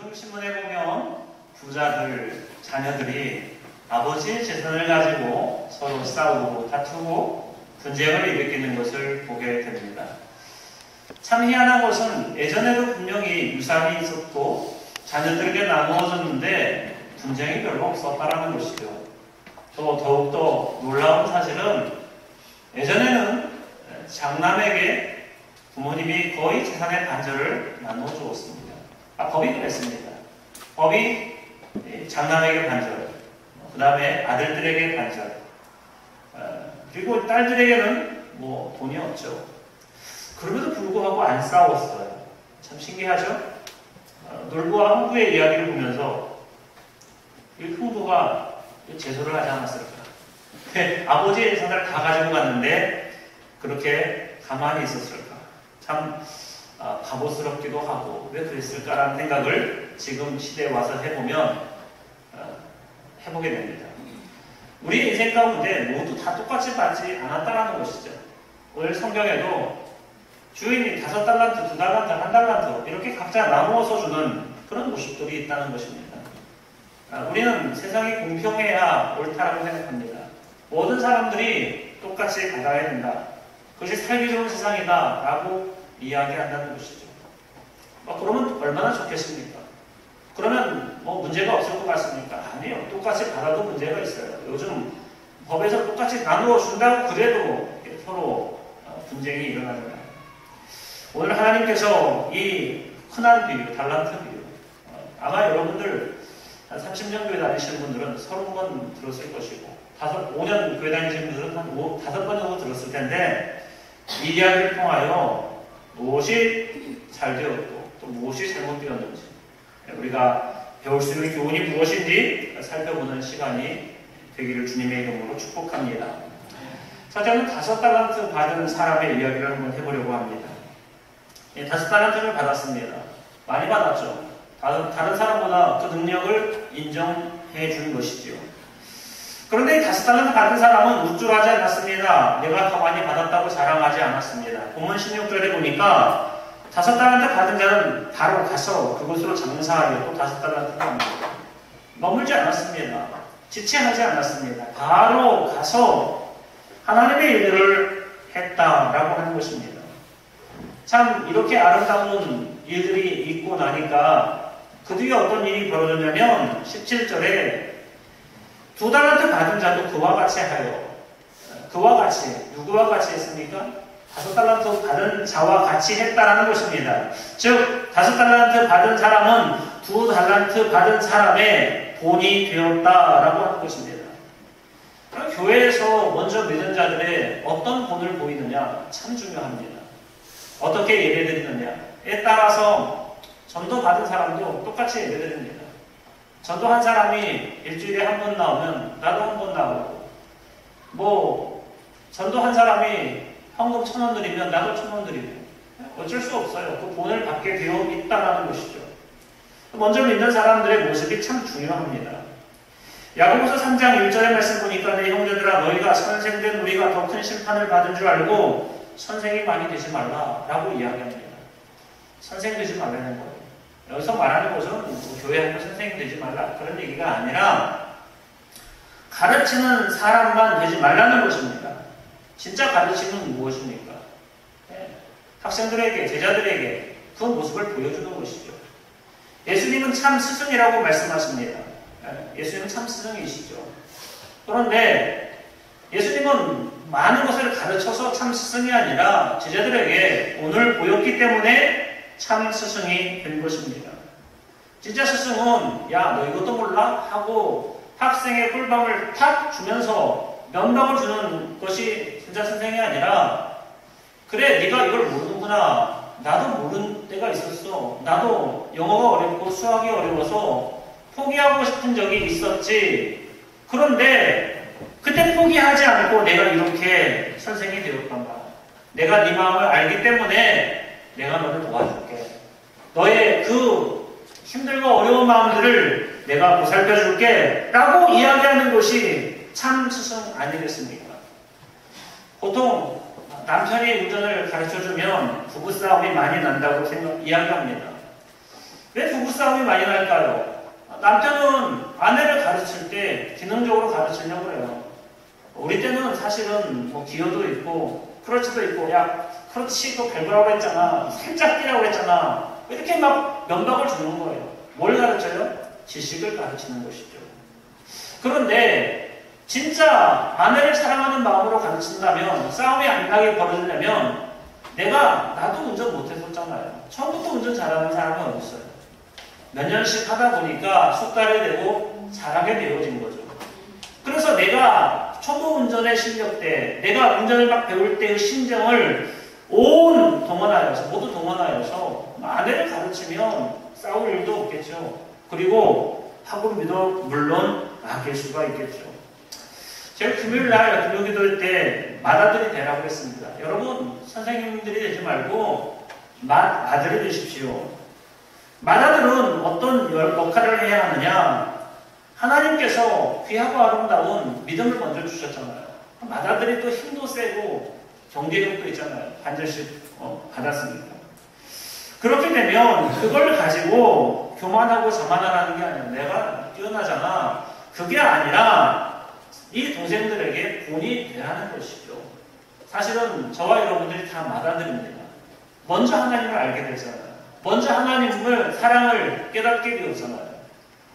요즘 신문에 보면 부자들, 자녀들이 아버지의 재산을 가지고 서로 싸우고 다투고 분쟁을 일으키는 것을 보게 됩니다. 참 희한한 것은 예전에도 분명히 유산이 있었고 자녀들에게 나누어졌는데 분쟁이 별로 없었다는 것이죠. 또 더욱더 놀라운 사실은 예전에는 장남에게 부모님이 거의 재산의 반절을 나누어 주었습니다. 법이 그랬습니다. 법이 장남에게 반절, 그 다음에 아들들에게 반절, 그리고 딸들에게는 뭐 돈이 없죠. 그럼에도 불구하고 안 싸웠어요. 참 신기하죠? 놀부와 흥부의 이야기를 보면서 이 흥부가 제소를 하지 않았을까? 아버지의 재산을 다 가지고 갔는데 그렇게 가만히 있었을까? 참 바보스럽기도 하고 왜 그랬을까라는 생각을 지금 시대에 와서 해보면 해보게 됩니다. 우리 인생 가운데 모두 다 똑같이 받지 않았다라는 것이죠. 오늘 성경에도 주인이 5달란트, 2달란트, 1달란트 이렇게 각자 나누어서 주는 그런 모습들이 있다는 것입니다. 우리는 세상이 공평해야 옳다라고 생각합니다. 모든 사람들이 똑같이 받아야 된다. 그것이 살기 좋은 세상이다 라고 이야기한다는 것이죠. 그러면 얼마나 좋겠습니까? 그러면 뭐 문제가 없을 것 같습니까? 아니요. 똑같이 받아도 문제가 있어요. 요즘 법에서 똑같이 나누어 준다고 그래도 서로 분쟁이 일어납니다. 오늘 하나님께서 이 흔한 비유, 달란트 비유, 아마 여러분들 한 30년 교회 다니시는 분들은 30번 들었을 것이고 5년 교회 다니시는 분들은 한 5번 정도 들었을 텐데 이 이야기를 통하여 무엇이 잘 되었고 또 무엇이 잘못되었는지 우리가 배울 수 있는 교훈이 무엇인지 살펴보는 시간이 되기를 주님의 이름으로 축복합니다. 첫째는 5달란트 받은 사람의 이야기를 한번 해보려고 합니다. 5달란트를 받았습니다. 많이 받았죠. 다른 사람보다 그 능력을 인정해 준 것이지요. 그런데 5달란트 받은 사람은 우쭐하지 않았습니다. 내가 더 많이 받았다고 자랑하지 않았습니다. 본문 16절에 보니까 5달란트 받은 자는 바로 가서 그곳으로 장사하여 또 5달란트를 합니다. 머물지 않았습니다. 지체하지 않았습니다. 바로 가서 하나님의 일들을 했다라고 하는 것입니다. 참 이렇게 아름다운 일들이 있고 나니까 그 뒤에 어떤 일이 벌어졌냐면 17절에 2달란트 받은 자도 그와 같이 하여 그와 같이 누구와 같이 했습니까? 5달란트 받은 자와 같이 했다라는 것입니다. 즉 5달란트 받은 사람은 2달란트 받은 사람의 본이 되었다라고 하는 것입니다. 교회에서 먼저 믿은 자들의 어떤 본을 보이느냐 참 중요합니다. 어떻게 예배드리느냐에 따라서 전도 받은 사람도 똑같이 예배드립니다. 전도한 사람이 일주일에 한 번 나오면 나도 한 번 나오고 전도한 사람이 헌금 1,000원 드리면 나도 1,000원 드리고 어쩔 수 없어요. 그 본을 받게 되어 있다는 것이죠. 먼저 믿는 사람들의 모습이 참 중요합니다. 야고보서 3장 1절의 말씀 보니까 내 형제들아 너희가 선생된 우리가 더 큰 심판을 받은 줄 알고 선생이 많이 되지 말라라고 이야기합니다. 선생 되지 말라는 거예요. 여기서 말하는 것은 교회 학교 선생님 되지 말라 그런 얘기가 아니라 가르치는 사람만 되지 말라는 것입니다. 진짜 가르침은 무엇입니까? 학생들에게, 제자들에게 그 모습을 보여주는 것이죠. 예수님은 참 스승이라고 말씀하십니다. 예수님은 참 스승이시죠. 그런데 예수님은 많은 것을 가르쳐서 참 스승이 아니라 제자들에게 오늘 보였기 때문에 참 스승이 된 것입니다. 진짜 스승은 야, 너 이것도 몰라? 하고 학생의 꿀밤을 탁 주면서 면박을 주는 것이 진짜 선생이 아니라 그래, 네가 이걸 모르는구나. 나도 모르는 때가 있었어. 나도 영어가 어렵고 수학이 어려워서 포기하고 싶은 적이 있었지. 그런데 그때 포기하지 않고 내가 이렇게 선생이 되었단 말이야. 내가 네 마음을 알기 때문에 내가 너를 도와줄게. 너의 그 힘들고 어려운 마음들을 내가 보살펴줄게 라고 이야기하는 것이 참 스승 아니겠습니까? 보통 남편이 운전을 가르쳐주면 부부싸움이 많이 난다고 이야기합니다. 왜 부부싸움이 부부싸움이 많이 날까요? 남편은 아내를 가르칠 때 기능적으로 가르치려고 해요. 우리 때는 사실은 뭐 기어도 있고 크러치도 있고, 야 크러치 그 밟으라고 했잖아, 살짝 뛰라고 했잖아, 이렇게 막 면박을 주는 거예요. 뭘 가르쳐요? 지식을 가르치는 것이죠. 그런데 진짜 아내를 사랑하는 마음으로 가르친다면, 싸움이 안 나게 벌어지려면, 나도 운전 못했었잖아요. 처음부터 운전 잘하는 사람은 어딨어요? 몇 년씩 하다 보니까 숙달이 되고 잘하게 되어진 거죠. 그래서 내가 초보 운전의 실력 때, 내가 운전을 막 배울 때의 심정을 모두 동원하여서 아내를 가르치면 싸울 일도 없겠죠. 그리고 학원비도 물론 아낄 수가 있겠죠. 제가 금요일날 금요기도할 때 맏아들이 되라고 했습니다. 여러분, 선생님들이 되지 말고 맏아들이 되십시오. 맏아들은 어떤 역할을 해야 하느냐? 하나님께서 귀하고 아름다운 믿음을 먼저 주셨잖아요. 맏아들이 또 힘도 세고 경제력도 있잖아요. 반절씩 받았으니까. 그렇게 되면 그걸 가지고 교만하고 자만하라는 게 아니라 내가 뛰어나잖아. 그게 아니라 이 동생들에게 본이 되라는 것이죠. 사실은 저와 여러분들이 다 맏아들입니다. 먼저 하나님을 알게 되잖아요. 먼저 하나님을 사랑을 깨닫게 되었잖아요.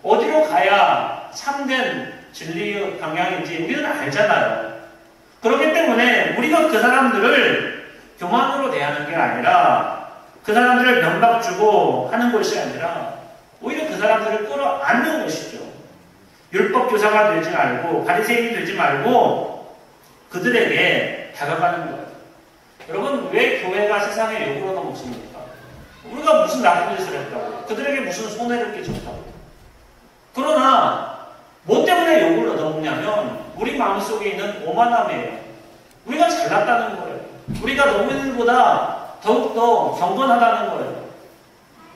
어디로 가야 참된 진리의 방향인지 우리는 알잖아요. 그렇기 때문에 우리가 그 사람들을 교만으로 대하는 게 아니라, 그 사람들을 면박 주고 하는 것이 아니라 오히려 그 사람들을 끌어안는 것이죠. 율법 교사가 되지 말고, 바리새인이 되지 말고 그들에게 다가가는 거예요. 여러분, 왜 교회가 세상에 욕을 얻어먹습니까? 우리가 무슨 나쁜 짓을 했다고, 그들에게 무슨 손해를 끼쳤다고. 그러나 뭐 때문에 욕을 얻어먹냐면 우리 마음속에 있는 오만함이에요. 우리가 잘났다는 거예요. 우리가 너무들보다 더욱더 경건하다는 거예요.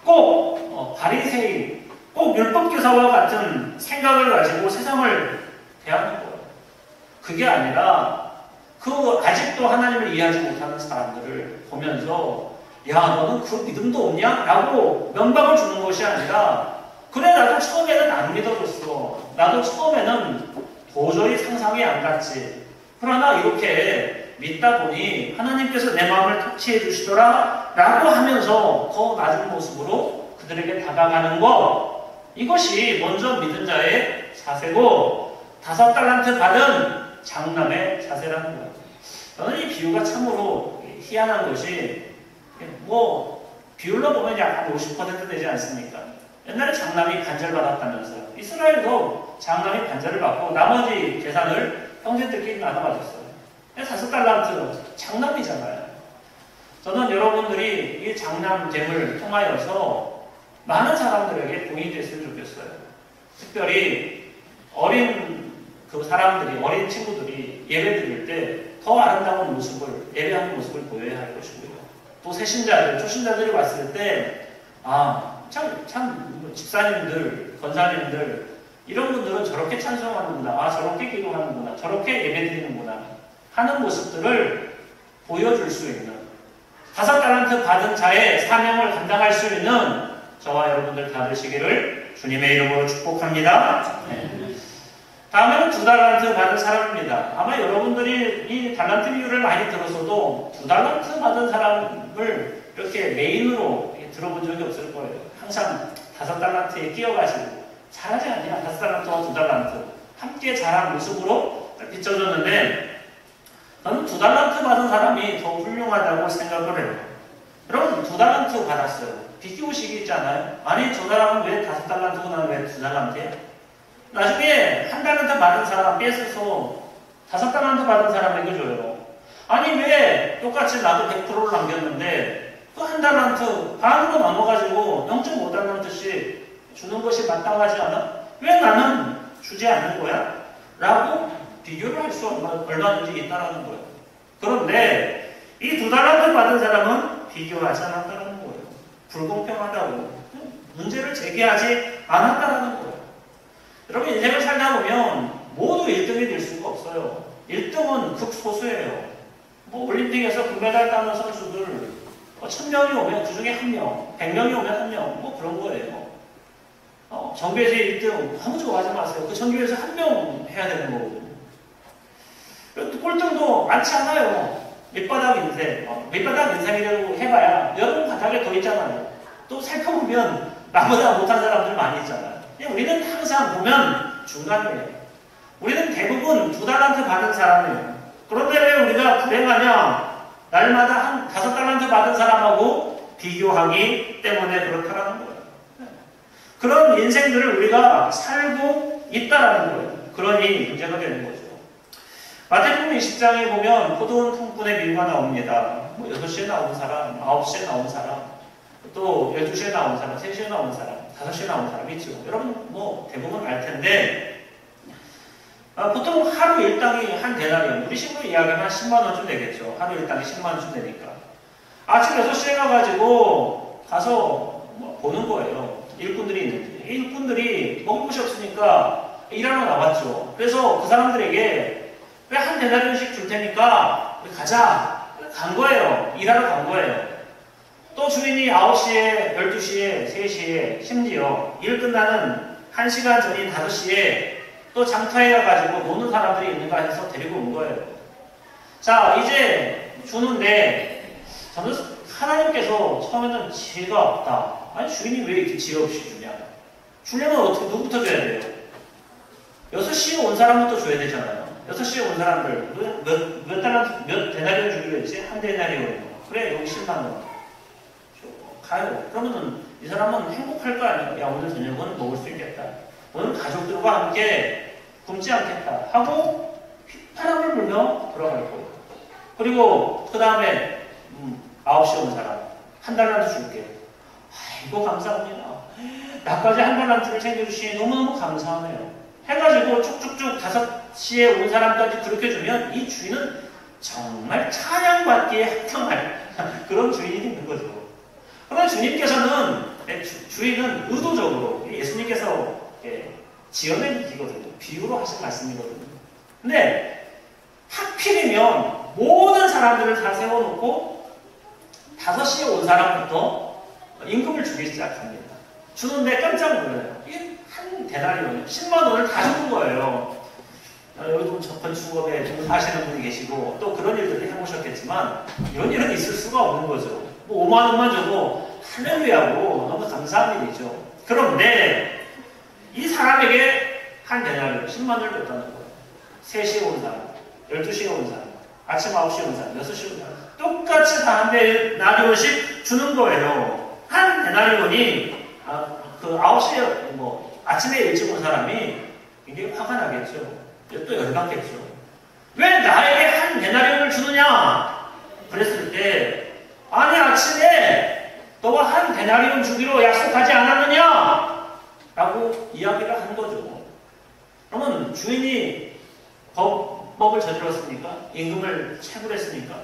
꼭 바리새인, 꼭 율법교사와 같은 생각을 가지고 세상을 대하는 거예요. 그게 아니라 아직도 하나님을 이해하지 못하는 사람들을 보면서, 야 너는 그 믿음도 없냐? 라고 면박을 주는 것이 아니라, 그래 나도 처음에는 안 믿어줬어. 나도 처음에는 도저히 상상이 안 갔지. 그러나 이렇게 믿다 보니 하나님께서 내 마음을 터치해 주시더라 라고 하면서 더 낮은 모습으로 그들에게 다가가는 것, 이것이 먼저 믿은 자의 자세고 5달란트 받은 장남의 자세라는 거예요. 저는 이 비유가 참으로 희한한 것이, 비율로 보면 약간 50% 되지 않습니까? 옛날에 장남이 반절받았다면서요. 이스라엘도 장남이 반절을 받고 나머지 재산을 형제들끼리 나눠 가졌어요. 5달란트 장남이잖아요. 저는 여러분들이 이 장남잼을 통하여서 많은 사람들에게 도움이 됐으면 좋겠어요. 특별히 어린 사람들이, 어린 친구들이 예배 드릴 때 더 아름다운 모습을, 예배하는 모습을 보여야 할 것이고요. 또 새신자들, 초신자들이 왔을 때, 참 집사님들, 권사님들, 이런 분들은 저렇게 찬송하는구나, 저렇게 기도하는구나, 저렇게 예배드리는구나 하는 모습들을 보여줄 수 있는, 5달란트 받은 자의 사명을 감당할 수 있는 저와 여러분들 다 되시기를 주님의 이름으로 축복합니다. 네. 다음에는 2달란트 받은 사람입니다. 아마 여러분들이 이 달란트 비유를 많이 들었어도 2달란트 받은 사람을 이렇게 메인으로 들어본 적이 없을 거예요. 항상 5달란트에 끼어가지고, 잘하지 않냐? 5달란트와 2달란트 함께 잘한 모습으로 비춰졌는데, 저는 2달란트 받은 사람이 더 훌륭하다고 생각을 해요. 여러분, 2달란트 받았어요. 비교식이 있잖아요. 아니 저 사람은 왜 5달란트고 나는 왜 2달란트야? 나중에 1달란트 받은 사람 뺏어서 5달란트 받은 사람에게 줘요. 아니 왜 똑같이 나도 100%를 남겼는데 그 1달란트 반으로 나눠가지고 0.5달란트씩 주는 것이 마땅하지 않아? 왜 나는 주지 않는 거야? 라고 비교를 할 수 얼마든지 있다는 거예요. 그런데 이 2달란트 받은 사람은 비교하지 않았다는 거예요. 불공평하다고 문제를 제기하지 않았다는 거예요. 여러분, 인생을 살다 보면 모두 1등이 될 수가 없어요. 1등은 극소수예요. 올림픽에서 금메달 따는 선수들 1000명이 오면 그 중에 1명, 100명이 오면 1명, 그런 거예요. 정교회에서 1등 아무 좋아하지 마세요. 그 정교회에서 한 명 해야 되는 거거든요. 또 꼴등도 많지 않아요. 밑바닥 인생, 밑바닥 인생이라고 해봐야 여러분 바닥에 더 있잖아요. 또 살펴보면 나보다 못한 사람들 많이 있잖아요. 우리는 항상 보면 중간이에요. 우리는 대부분 2달란트 받은 사람이에요. 그런데 왜 우리가 불행하냐? 날마다 한 5달란트 받은 사람하고 비교하기 때문에 그렇다라는 거예요. 그런 인생들을 우리가 살고 있다라는 거예요. 그러니 문제가 되는 거죠. 마태복음 20장에 보면 포도원 품꾼의 비유가 나옵니다. 6시에 나온 사람, 9시에 나온 사람, 또 12시에 나온 사람, 3시에 나온 사람, 5시에 나온 사람 있죠. 여러분 대부분 알 텐데 보통 하루 일당이 한 데나리온, 우리 식으로 이야기하면 10만 원쯤 되겠죠. 하루 일당이 10만 원쯤 되니까. 아침 6시에 가가지고 가서 보는 거예요. 일꾼들이 있는지. 일꾼들이 먹을 곳이 없으니까 일하러 나왔죠. 그래서 그 사람들에게 왜 한 데나리온씩 줄 테니까 가자. 간 거예요. 일하러 간 거예요. 또 주인이 9시에, 12시에, 3시에, 심지어 일 끝나는 1시간 전인 5시에 또 장터에 가가지고 노는 사람들이 있는가 해서 데리고 온 거예요. 자, 이제 주는데 저는 하나님께서 처음에는 지혜가 없다. 아니 주인이 왜 이렇게 지혜 없이 주냐. 주려면 어떻게 누구부터 줘야 돼요? 6시에 온 사람부터 줘야 되잖아요. 6시에 온 사람들 몇 데나리온 주기로 했지? 한 데나리온. 그래 여기 10만 원. 가요. 그러면은 이 사람은 행복할 거 아니에요. 야 오늘 저녁은 먹을 수 있겠다. 오늘 가족들과 함께 굶지 않겠다 하고 휘파람을 불며 돌아갈 거예요. 그리고 그 다음에 9시에 온 사람 한 달란트 줄게. 아이고 감사합니다. 나까지 한 달란트를 챙겨주시니 너무너무 감사하네요. 해가지고 쭉쭉쭉 5시에 온 사람까지 그렇게 주면 이 주인은 정말 찬양받기에 합당할 그런 주인이 있는 거죠. 그러나 주님께서는 주인은 의도적으로 예수님께서 지어낸 얘기거든요. 비유로 하신 말씀이거든요. 근데 하필이면 모든 사람들을 다 세워놓고 5시에 온 사람부터 임금을 주기 시작합니다. 주는데 깜짝 놀라요. 이게 한 데나리온 10만 원을 다 주는 거예요. 여기도 건축업에 종사하시는 분이 계시고 또 그런 일들을 해보셨겠지만 이런 일은 있을 수가 없는 거죠. 5만 원만 줘도 할렐루야고 너무 감사한 일이죠. 그런데 이 사람에게 한 데나리온 10만 원을 줬다는 거예요. 3시에 온 사람, 12시에 온 사람, 아침 9시에 온 사람, 6시에 온 사람 똑같이 다 한 데나리온씩 주는 거예요. 한 데나리온이 그 9시에 아침에 일찍 온 사람이 굉장히 화가 나겠죠. 또 열받겠죠. 왜 나에게 한 데나리온을 주느냐? 그랬을 때 아니 아침에 너가 한 데나리온 주기로 약속하지 않았느냐? 라고 이야기를 한 거죠. 그러면 주인이 법을 저질렀으니까? 임금을 체불했으니까?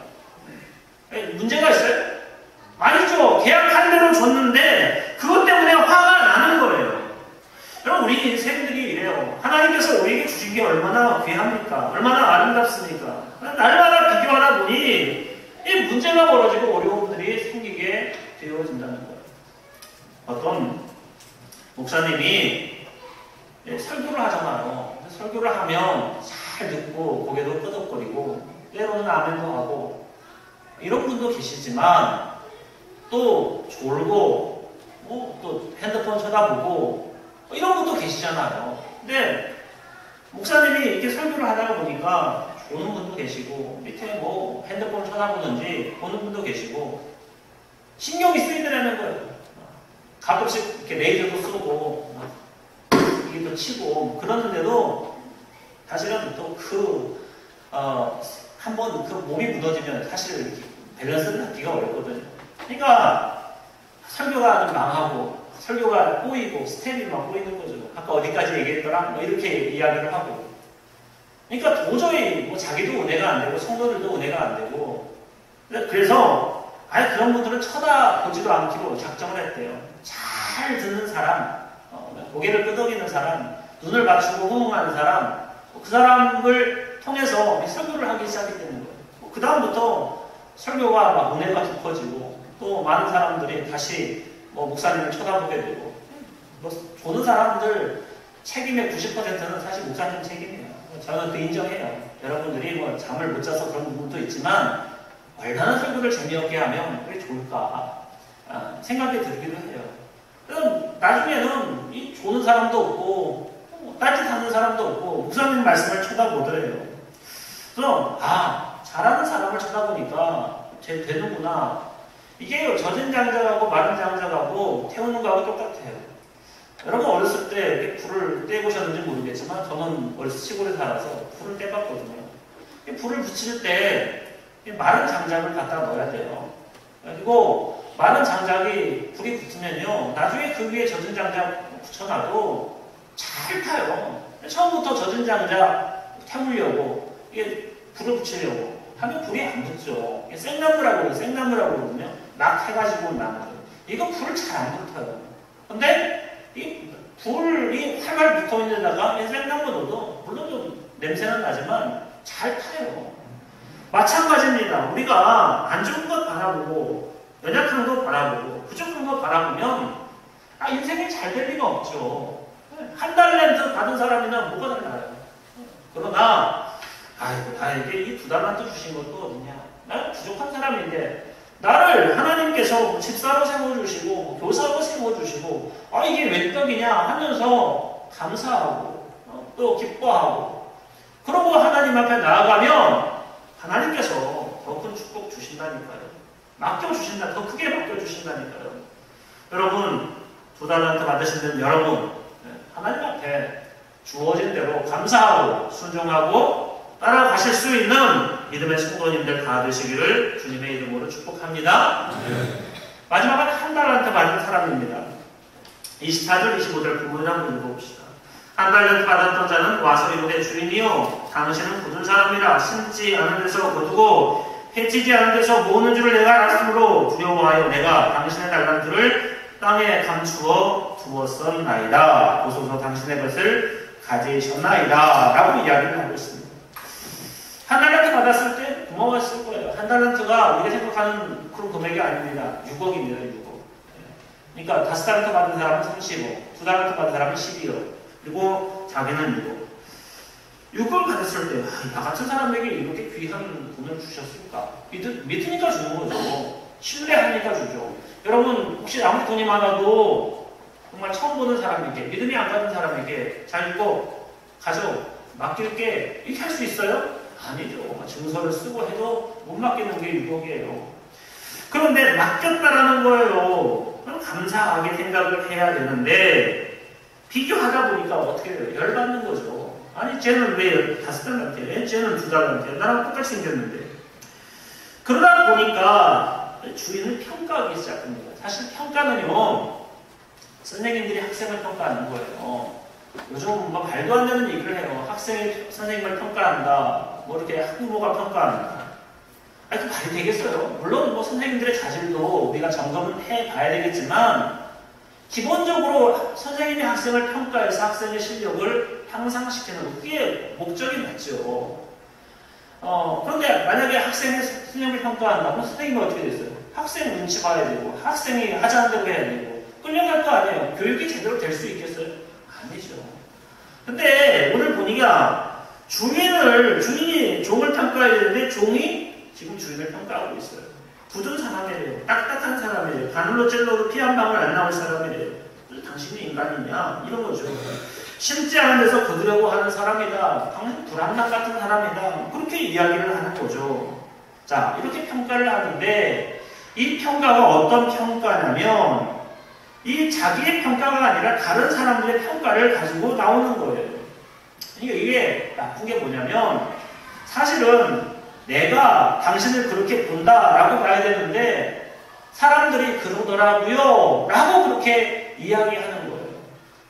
문제가 있어요? 아니죠. 계약한 대로 줬는데 그것 때문에 화가 나는 거예요. 여러분 우리 인생들이 이래요. 하나님께서 우리에게 주신 게 얼마나 귀합니까? 얼마나 아름답습니까? 날마다 비교하다 보니 이 문제가 벌어지고 어려움들이 생기게 되어진다는 거예요. 어떤 목사님이 설교를 하잖아요. 설교를 하면 잘 듣고 고개도 끄덕거리고 때로는 아멘도 하고 이런 분도 계시지만 또 졸고 또 핸드폰 쳐다보고 이런 분도 계시잖아요. 근데 목사님이 이렇게 설교를 하다가 보니까 보는 분도 계시고 밑에 핸드폰 쳐다보는지 보는 분도 계시고 신경이 쓰이더라는 거예요. 가끔씩 이렇게 레이저도 쏘고 이게 또 치고 그러는데도 사실은 또 한번 그 몸이 무너지면 사실 이렇게 밸런스를 잡기가 어렵거든요. 그러니까 설교가 망하고 설교가 꼬이고 스텝이 막 꼬이는 거죠. 아까 어디까지 얘기했더라? 이렇게 이야기를 하고 그러니까 도저히 자기도 은혜가 안 되고 성도들도 은혜가 안 되고 그래서 아예 그런 분들은 쳐다보지도 않기로 작정을 했대요. 잘 듣는 사람, 고개를 끄덕이는 사람, 눈을 맞추고 호응하는 사람 그 사람을 통해서 설교를 하기 시작했다는 거예요. 그 다음부터 설교가 막 은혜가 깊어지고 또 많은 사람들이 다시 목사님을 쳐다보게 되고 뭐 보는 사람들 책임의 90%는 사실 목사님 책임이에요. 저는 그 인정해요. 여러분들이 뭐 잠을 못 자서 그런 부분도 있지만 얼마나 설교를 재미없게 하면 그게 좋을까 생각이 들기도 해요. 그럼 나중에는 이 보는 사람도 없고 딴짓하는 사람도 없고 목사님 말씀을 쳐다보더래요. 그럼 잘하는 사람을 쳐다보니까 쟤 되는구나. 이게 젖은 장작하고 마른 장작하고 태우는 거하고 똑같아요. 여러분 어렸을 때 불을 떼보셨는지 모르겠지만 저는 어렸을 때 시골에 살아서 불을 떼봤거든요. 불을 붙일 때 마른 장작을 갖다 넣어야 돼요. 그리고 마른 장작이 불이 붙으면요 나중에 그 위에 젖은 장작 붙여놔도 잘 타요. 처음부터 젖은 장작 태우려고 이게 불을 붙이려고 하면 불이 안 붙죠. 생나무라고 해요. 생나무라고 그러거든요. 막 해가지고 나무. 이거 불을 잘 안 붙어요. 근데 이 불이 활활 붙어 있는 데다가 생나무 넣어도 물론 좀 냄새는 나지만 잘 타요. 마찬가지입니다. 우리가 안 좋은 것 바라보고 연약한 것 바라보고 부족한 것 바라보면 인생이 잘 될 리가 없죠. 한 달란트 받은 사람이나 뭐가 달라요. 그러나 나에게 이 2달란트 주신 것도 어디냐. 나는 부족한 사람인데 나를 하나님께서 집사로 세워주시고 교사로 세워주시고 이게 웬 떡이냐 하면서 감사하고 또 기뻐하고 그러고 하나님 앞에 나아가면 하나님께서 더 큰 축복 주신다니까요. 맡겨주신다. 더 크게 맡겨주신다니까요. 여러분 2달란트 받으시는 여러분 하나님 앞에 주어진 대로 감사하고 순종하고 따라가실 수 있는 믿음의 성도님들 다 되시기를 주님의 이름으로 축복합니다. 마지막은 1달란트 받은 사람입니다. 24절 25절 부문을 한번 읽어봅시다. 1달란트 받았던 자는 와서 이르되 주인이요 당신은 굳은 사람이라 심지 않은 데서 거두고 해치지 않은 데서 모으는 줄을 내가 알았으므로 두려워하여 내가 당신의 달란트를 땅에 감추어 두었었나이다. 보소서 당신의 것을 가지셨나이다. 라고 이야기를 하고 있습니다. 1달란트 받았을 때 고마웠을 거예요. 1달란트가 우리가 생각하는 그런 금액이 아닙니다. 6억입니다. 6억. 그러니까 5달란트 받은 사람은 30억, 2달란트 받은 사람은 12억, 그리고 자기는 6억. 6억을 받았을 때 나 같은 사람에게 이렇게 귀한 돈을 주셨을까? 믿으니까 주는 거죠. 신뢰하니까 주죠. 여러분 혹시 아무리 돈이 많아도 정말 처음 보는 사람에게 믿음이 안 가는 사람에게 자 이거 가져 맡길게 이렇게 할 수 있어요? 아니죠. 증서를 쓰고 해도 못 맡기는 게 6억이에요. 그런데 맡겼다라는 거예요. 그럼 감사하게 생각을 해야 되는데 비교하다 보니까 어떻게 돼요? 열받는 거죠. 아니 쟤는 왜 5달란트야? 쟤는 2달란트야? 나랑 똑같이 생겼는데. 그러다 보니까 주인을 평가하기 시작합니다. 사실 평가는요 선생님들이 학생을 평가하는 거예요. 요즘 뭐 말도 안 되는 얘기를 해요. 학생이 선생님을 평가한다. 뭐 이렇게 학부모가 평가한다. 그 말이 되겠어요? 물론 뭐 선생님들의 자질도 우리가 점검을 해봐야 되겠지만 기본적으로 선생님이 학생을 평가해서 학생의 실력을 향상시키는 거 그게 목적이 맞죠. 그런데 만약에 학생이 선생님을 평가한다면 선생님이 어떻게 됐어요? 학생 눈치 봐야 되고 학생이 하자는 대로 해야 되고 끌려갈 거 아니에요. 교육이 제대로 될 수 있겠어요? 아니죠. 근데 오늘 보니까 주인이 종을 평가해야 되는데 종이 지금 주인을 평가하고 있어요. 굳은 사람이래요. 딱딱한 사람이래요. 바늘로 찔러도 피 한 방울 안 나올 사람이래요. 당신이 인간이냐? 이런 거죠. 심지 않은 데서 거두려고 하는 사람이다. 당신 불안락 같은 사람이다. 그렇게 이야기를 하는 거죠. 자, 이렇게 평가를 하는데 이 평가가 어떤 평가냐면 이 자기의 평가가 아니라 다른 사람들의 평가를 가지고 나오는 거예요. 그러니까 이게 나쁜 게 뭐냐면 사실은 내가 당신을 그렇게 본다라고 봐야 되는데 사람들이 그러더라고요 라고 그렇게 이야기하는 거예요.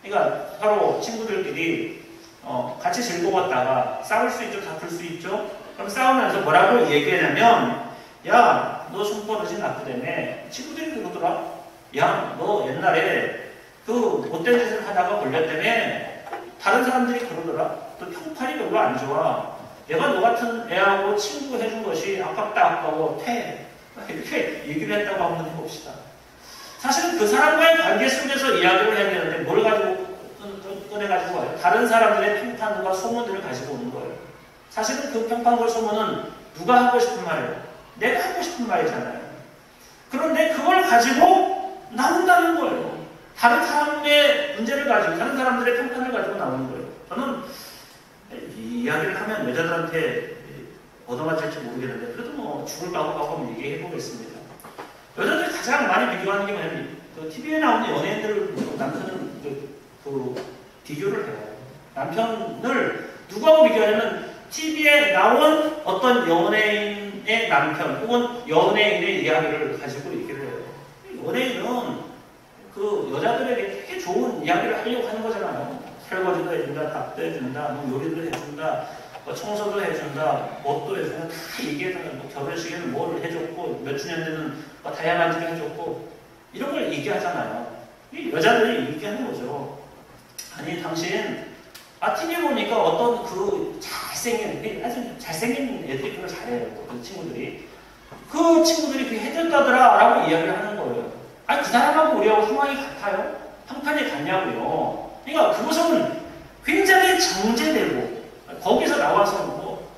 그러니까 서로 친구들끼리 같이 즐거웠다가 싸울 수 있죠, 다툴 수 있죠. 그럼 싸우면서 뭐라고 얘기하냐면 야, 너 손버릇이 나쁘다며. 친구들이 그러더라. 야, 너 옛날에 그 못된 짓을 하다가 걸렸다며. 다른 사람들이 그러더라. 너 형팔이 별로 안 좋아. 내가 너 같은 애하고 친구 해준 것이 아깝다 아까워. 퇴. 이렇게 얘기를 했다고 한번 해봅시다. 사실은 그 사람과의 관계 속에서 이야기를 해야 되는데 뭘 다른 사람들의 평판과 소문들을 가지고 오는 거예요. 사실은 그 평판과 소문은 누가 하고 싶은 말이에요? 내가 하고 싶은 말이잖아요. 그런데 그걸 가지고 나온다는 거예요. 다른 사람의 문제를 가지고, 다른 사람들의 평판을 가지고 나오는 거예요. 저는 이 이야기를 하면 여자들한테 얻어맞을지 모르겠는데, 그래도 뭐 죽을 각오하고 얘기해 보겠습니다. 여자들이 가장 많이 비교하는 게 뭐냐면, TV에 나오는 연예인들을 남편은 비교를 해요. 남편을 누구하고 비교하냐면, TV에 나온 어떤 연예인의 남편 혹은 연예인의 이야기를 가지고 얘기를 해요. 연예인은 그 여자들에게 되게 좋은 이야기를 하려고 하는 거잖아요. 설거지도 해준다, 밥도 해준다, 뭐 요리도 해준다, 뭐 청소도 해준다, 뭣도 해준다, 다 얘기해준다. 뭐 결혼식에는 뭘 해줬고, 몇 주년 되는 뭐 다이아몬드 해줬고, 이런 걸 얘기하잖아요. 이 여자들이 얘기하는 거죠. 아니, 당신, TV 보니까 어떤 그 아주 잘생긴 애들이 그걸 잘해요. 그 친구들이. 그 친구들이 그게 해줬다더라 라고 이야기를 하는 거예요. 아니, 그 사람하고 우리하고 상황이 같아요? 평판이 같냐고요. 그러니까 그것은 굉장히 정제되고, 거기서 나와서 뭐,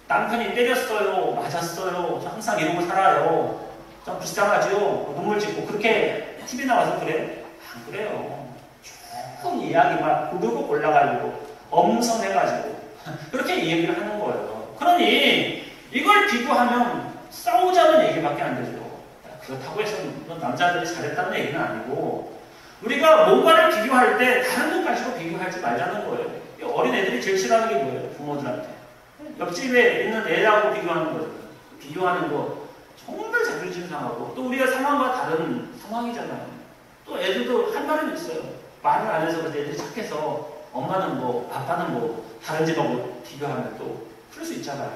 남편이 때렸어요, 맞았어요, 저 항상 이러고 살아요, 좀 불쌍하죠, 눈물 짓고, 그렇게 TV 나와서 그래? 안 그래요. 조금 이야기 막 고르고 골라가지고, 엄선해가지고, 그렇게 얘기를 하는 거예요. 그러니, 이걸 비교하면 싸우자는 얘기밖에 안 되죠. 그렇다고 해서 남자들이 잘했다는 얘기는 아니고, 우리가 뭔가를 비교할 때 다른 것 가지고 비교하지 말자는 거예요. 어린 애들이 제일 싫어하는 게 뭐예요? 부모들한테. 옆집에 있는 애하고 비교하는 거예요. 비교하는 거 정말 자존심 상하고, 또 우리가 상황과 다른 상황이잖아요. 또 애들도 할 말은 있어요. 말을 안 해서 애들이 착해서 엄마는 뭐, 아빠는 뭐, 다른 집하고 비교하면 또 그럴 수 있잖아요.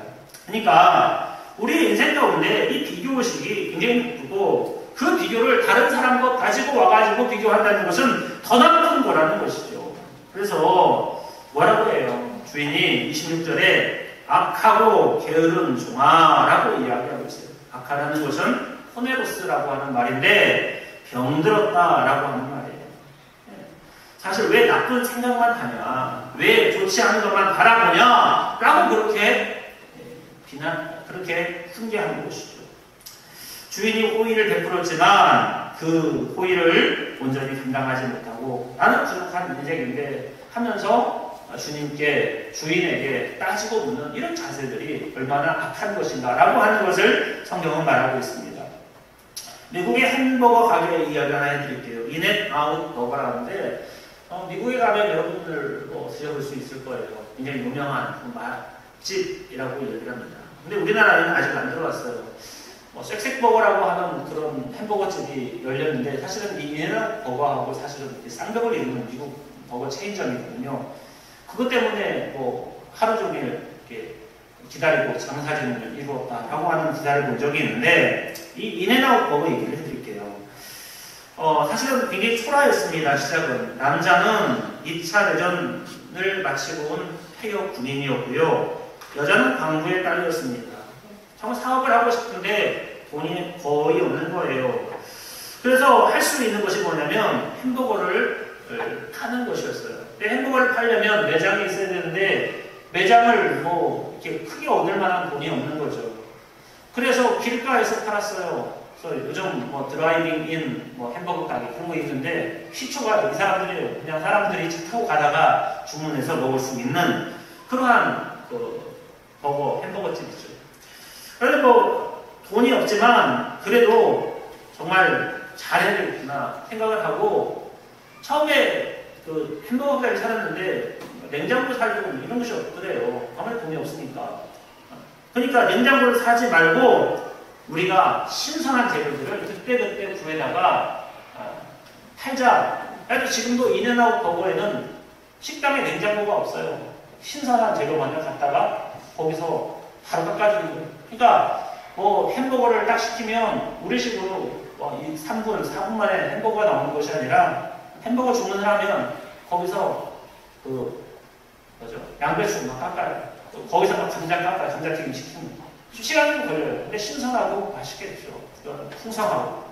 그러니까 우리 인생 가운데 이 비교의식이 굉장히 나쁘고, 그 비교를 다른 사람과 가지고 와가지고 비교한다는 것은 더 나쁜 거라는 것이죠. 그래서 뭐라고 해요? 주인이 26절에 악하고 게으른 종아라고 이야기하고 있어요. 악하라는 것은 호네로스라고 하는 말인데 병들었다라고 하는 말이에요. 사실 왜 나쁜 생각만 하냐, 왜 좋지 않은 것만 바라보냐 라고 그렇게 훈계하는 것이죠. 주인이 호의를 베풀었지만 그 호의를 온전히 감당하지 못하고, 나는 부족한 인생인데 하면서 주인에게 따지고 묻는 이런 자세들이 얼마나 악한 것인가 라고 하는 것을 성경은 말하고 있습니다. 미국의 햄버거 가게 이야기 하나 해드릴게요. 인앤아웃 버거라는데, 미국에 가면 여러분들 드셔볼 수 있을 거예요. 굉장히 유명한 맛집이라고 얘기를 합니다. 근데 우리나라에는 아직 안 들어왔어요. 쌕쌕버거라고 하는 그런 햄버거집이 열렸는데, 사실은 이 인앤아웃 버거하고 사실은 쌍벽을 이루는 미국 버거 체인점이거든요. 그것 때문에 하루 종일 이렇게 기다리고 장사진을 이루었다라고 하는 기사를 본 적이 있는데, 이 인앤아웃 버거 얘기를 해드릴게요. 사실은 굉장히 초라했습니다. 시작은. 남자는 2차 대전을 마치고 온 폐역 군인이었고요. 여자는 광부의 딸이었습니다. 정말 사업을 하고 싶은데 돈이 거의 없는 거예요. 그래서 할 수 있는 것이 뭐냐면 햄버거를 파는 것이었어요. 근데 햄버거를 팔려면 매장이 있어야 되는데 매장을 이렇게 크게 얻을 만한 돈이 없는 거죠. 그래서 길가에서 팔았어요. 그래서 요즘 드라이빙 인 햄버거 가게 그런 거 있는데, 시초가 이 사람들이에요. 그냥 사람들이 차 타고 가다가 주문해서 먹을 수 있는 그러한 햄버거집이죠. 그래서 돈이 없지만 그래도 정말 잘해야 되겠구나 생각을 하고, 처음에 햄버거 가게를 차렸는데 냉장고 살고 이런 것이 없더래요. 아무래도 돈이 없으니까. 그러니까 냉장고를 사지 말고 우리가 신선한 재료들을 그때그때 구해다가 팔자. 그래도 지금도 인앤아웃 버거에는 식당에 냉장고가 없어요. 신선한 재료만을 갖다가 거기서 바로 깎아주는 거예요. 그러니까 햄버거를 딱 시키면 우리식으로 3분, 4분 만에 햄버거가 나오는 것이 아니라, 햄버거 주문을 하면 거기서 양배추 막 깎아요. 거기서 막 감자 깎아요. 감자튀김 시키는 거. 시간이 걸려요. 근데 신선하고 맛있겠죠. 풍성하고.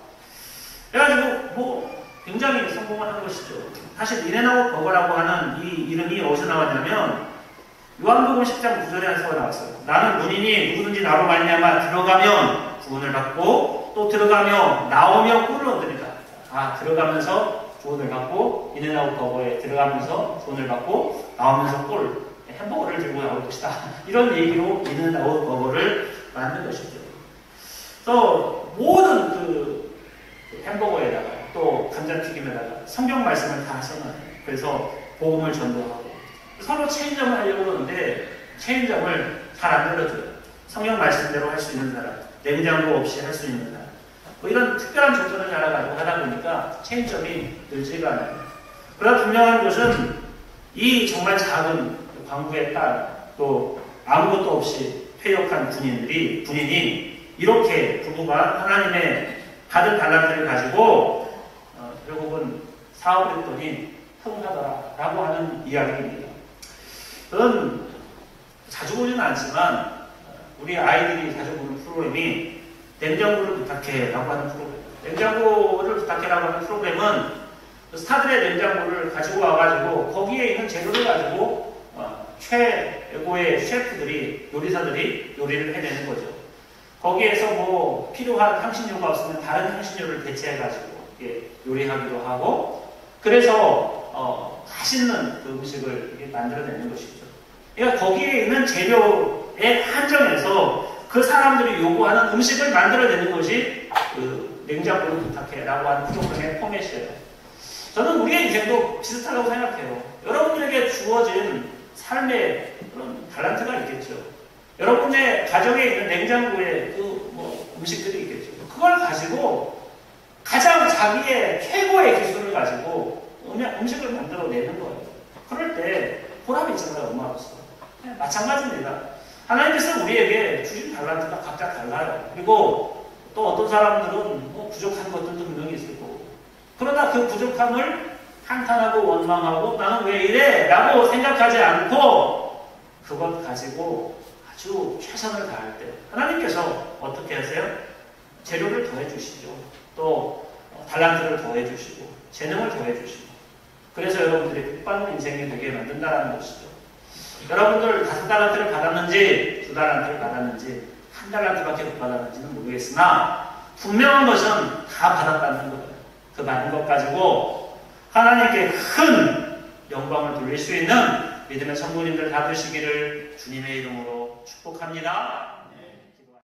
그래가지고 굉장히 성공을 한 것이죠. 사실 인앤아웃 버거라고 하는 이 이름이 어디서 나왔냐면 요한복음 10장 9절에서 나왔어요. 나는 문이니 누구든지 나로 말미암아 들어가면 구원을 받고 또 들어가며 나오며 꿀을 얻으리라. 들어가면서 구원을 받고 인앤아웃 버거에 들어가면서 구원을 받고 나오면서 꿀, 햄버거를 들고 나올 것이다. 이런 얘기로 인앤아웃 버거를 만든 것이죠. 또 모든 그 햄버거에다가 또 감자튀김에다가 성경 말씀을 다 써놔요. 그래서 복음을 전도하고 서로 체인점을 하려고 그러는데 체인점을 잘 안 열어줘요. 성경 말씀대로 할 수 있는 사람, 냉장고 없이 할 수 있는 사람, 뭐 이런 특별한 조건을 알아가지고 하다 보니까 체인점이 늘지가 않아요. 그러나 분명한 것은 이 정말 작은 광부의 딸, 또 아무것도 없이 퇴역한 군인이 이렇게 부부가 하나님의 받은 달란트를 가지고 결국은 사업을 했더니 흥하더라라고 하는 이야기입니다. 저는 자주 보지는 않지만 우리 아이들이 자주 보는 프로그램이 냉장고를 부탁해라고 하는 프로그램. 냉장고를 부탁해라고 하는 프로그램은 스타들의 냉장고를 가지고 와가지고 거기에 있는 재료를 가지고 최고의 셰프들이 요리사들이 요리를 해내는 거죠. 거기에서 뭐 필요한 향신료가 없으면 다른 향신료를 대체해가지고 요리하기도 하고 그래서 맛있는 그 음식을 만들어내는 것이죠. 그러니까 거기에 있는 재료에 한정해서 그 사람들이 요구하는 음식을 만들어내는 것이 그 냉장고를 부탁해라고 하는 프로그램의 포맷이에요. 저는 우리의 인생도 비슷하다고 생각해요. 여러분들에게 주어진 삶의 그런 달란트가 있겠죠. 여러분의 가정에 있는 냉장고에 음식들이 있겠죠. 그걸 가지고 가장 자기의 최고의 기술을 가지고 음식을 만들어내는 거예요. 그럴 때 보람이 있잖아요, 엄마로서. 마찬가지입니다. 하나님께서 우리에게 주신 달란트가 각자 달라요. 그리고 또 어떤 사람들은 부족한 것들도 분명히 있을 거고. 그러나 그 부족함을 한탄하고 원망하고 나는 왜 이래? 라고 생각하지 않고 그것 가지고 아주 최선을 다할 때 하나님께서 어떻게 하세요? 재료를 더해 주시죠. 또 달란트를 더해 주시고 재능을 더해 주시고 그래서 여러분들이 복받는 인생이 되게 만든다는 것이죠. 여러분들 5달란트를 받았는지 2달란트를 받았는지 1달란트밖에 못 받았는지는 모르겠으나 분명한 것은 다 받았다는 거예요. 그 받은 것 가지고 하나님께 큰 영광을 돌릴 수 있는 믿음의 성도님들 다 되시기를 주님의 이름으로 축복합니다.